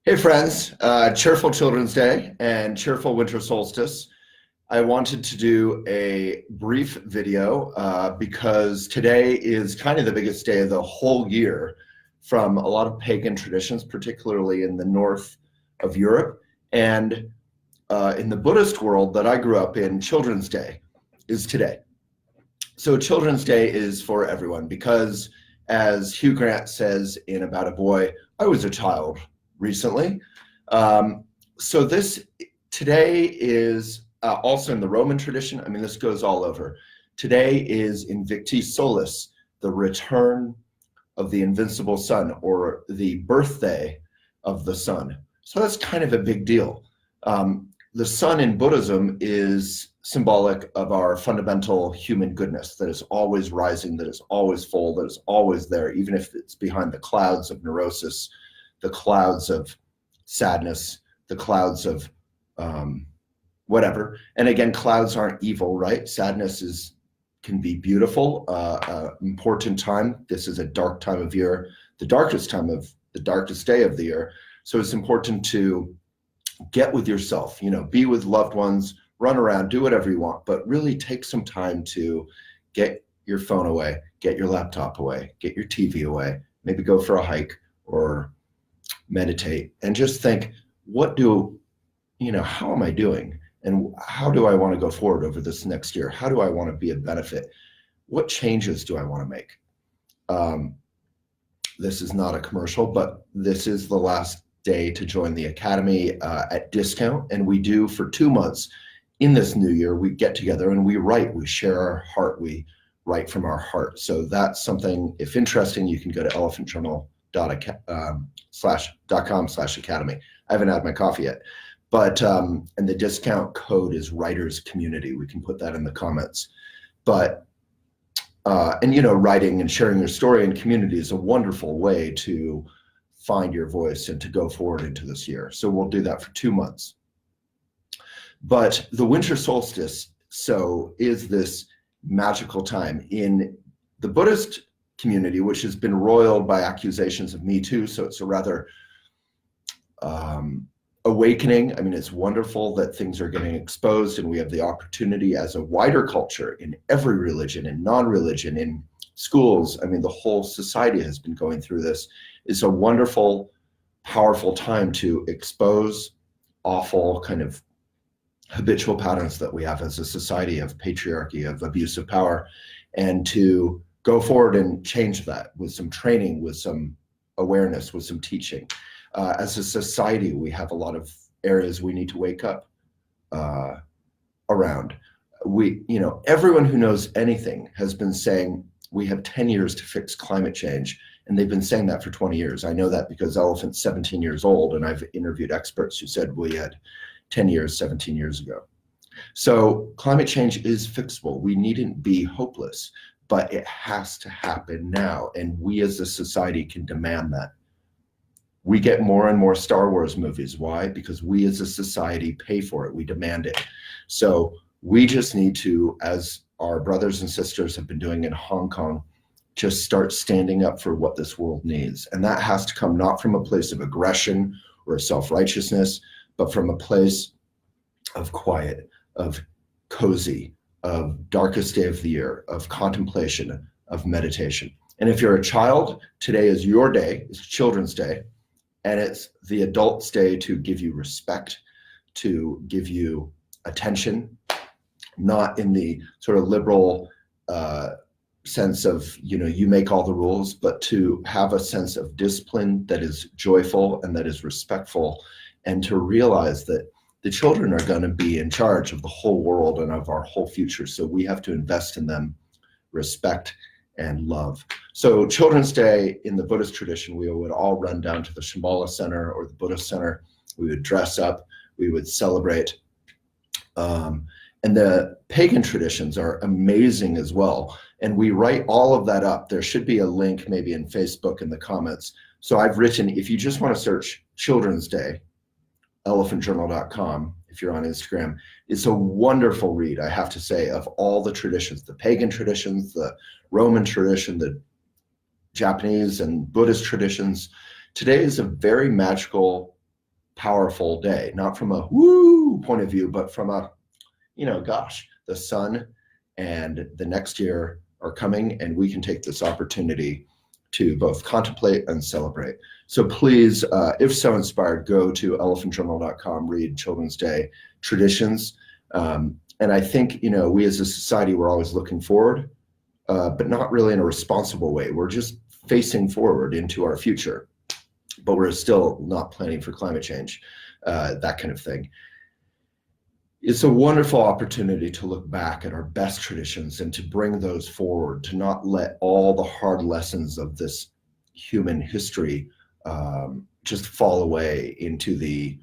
Hey friends, Cheerful Children's Day and Cheerful Winter Solstice. I wanted to do a brief video because today is kind of the biggest day of the whole year from a lot of pagan traditions, particularly in the north of Europe. And in the Buddhist world that I grew up in, Children's Day is today. So Children's Day is for everyone because, as Hugh Grant says in About a Boy, I was a child recently. So this today is also in the Roman tradition. I mean, this goes all over. Today is Invicti Solis, the return of the invincible sun, or the birthday of the sun. So that's kind of a big deal. The sun in Buddhism is symbolic of our fundamental human goodness that is always rising, that is always full, that is always there, even if it's behind the clouds of neurosis, the clouds of sadness, the clouds of whatever. And again, clouds aren't evil, right? Sadness can be beautiful, important time. This is a dark time of year, the darkest day of the year. So it's important to get with yourself, be with loved ones, run around, do whatever you want, but really take some time to get your phone away, get your laptop away, get your TV away, maybe go for a hike or meditate and just think, how am I doing? And how do I want to go forward over this next year? How do I want to be a benefit? What changes do I want to make? This is not a commercial, but this is the last day to join the Academy at discount. And we do for 2 months in this new year, we get together and we write, we share our heart, we write from our heart. So that's something, if interesting, you can go to elephantjournal.com/academy. I haven't had my coffee yet, but and the discount code is Writers Community. We can put that in the comments. But writing and sharing your story in community is a wonderful way to find your voice and to go forward into this year. So we'll do that for 2 months. But the winter solstice is this magical time in the Buddhist community, which has been roiled by accusations of Me Too. So it's a rather awakening. I mean, it's wonderful that things are getting exposed and we have the opportunity as a wider culture in every religion and non-religion, in schools. I mean, the whole society has been going through this. It's a wonderful, powerful time to expose awful kind of habitual patterns that we have as a society of patriarchy, of abuse of power, and to go forward and change that with some training, with some awareness, with some teaching. As a society, we have a lot of areas we need to wake up around. Everyone who knows anything has been saying we have 10 years to fix climate change, and they've been saying that for 20 years. I know that because Elephant's 17 years old, and I've interviewed experts who said we had 10 years, 17 years ago. So climate change is fixable. We needn't be hopeless, but it has to happen now, and we as a society can demand that. We get more and more Star Wars movies. Why? Because we as a society pay for it. We demand it. So we just need to, as our brothers and sisters have been doing in Hong Kong, just start standing up for what this world needs. And that has to come not from a place of aggression or self-righteousness, but from a place of quiet, of cozy, of darkest day of the year, of contemplation, of meditation. And if you're a child, today is your day. It's Children's Day. And it's the adult's day to give you respect, to give you attention, not in the sort of liberal sense of, you make all the rules, but to have a sense of discipline that is joyful and that is respectful, and to realize that the children are going to be in charge of the whole world and of our whole future. So we have to invest in them, respect and love. So Children's Day in the Buddhist tradition, we would all run down to the Shambhala Center or the Buddhist Center. We would dress up, we would celebrate. And the pagan traditions are amazing as well. And we write all of that up. There should be a link maybe in Facebook in the comments. So I've written, if you just want to search Children's Day, elephantjournal.com, if you're on Instagram, it's a wonderful read, I have to say, of all the traditions, the pagan traditions, the Roman tradition, the Japanese and Buddhist traditions. Today is a very magical powerful day, not from a woo point of view, but from a, gosh, the sun and the next year are coming, and we can take this opportunity to both contemplate and celebrate. So please, if so inspired, go to elephantjournal.com, read Children's Day traditions. And I think, we as a society, we're always looking forward, but not really in a responsible way. We're just facing forward into our future, but we're still not planning for climate change, that kind of thing. It's a wonderful opportunity to look back at our best traditions and to bring those forward, to not let all the hard lessons of this human history just fall away into the,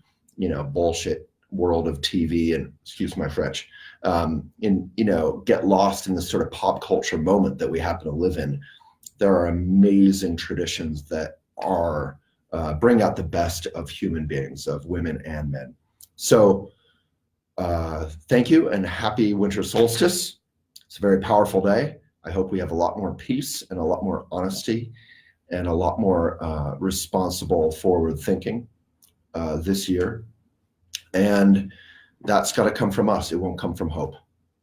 bullshit world of TV and, excuse my French, get lost in this sort of pop culture moment that we happen to live in. There are amazing traditions that are bring out the best of human beings, of women and men. So thank you, and happy winter solstice. It's a very powerful day. I hope we have a lot more peace and a lot more honesty and a lot more responsible forward thinking this year. And that's got to come from us. It won't come from hope.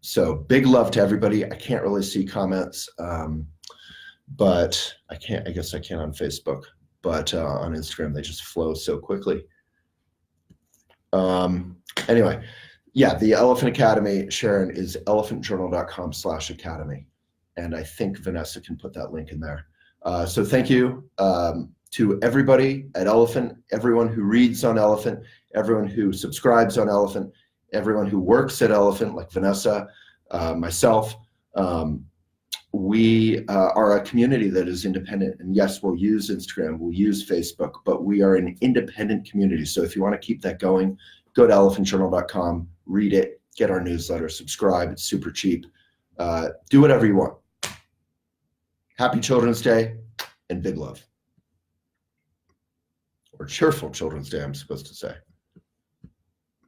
So big love to everybody. I can't really see comments, but I guess I can on Facebook, but on Instagram, they just flow so quickly. Anyway, yeah, the Elephant Academy, Sharon, is elephantjournal.com/academy. And I think Vanessa can put that link in there. So thank you to everybody at Elephant, everyone who reads on Elephant, everyone who subscribes on Elephant, everyone who works at Elephant, like Vanessa, myself. We are a community that is independent. And yes, we'll use Instagram, we'll use Facebook, but we are an independent community. So if you want to keep that going, go to elephantjournal.com, read it, get our newsletter, subscribe. It's super cheap. Do whatever you want. Happy Children's Day and big love. Or Cheerful Children's Day, I'm supposed to say.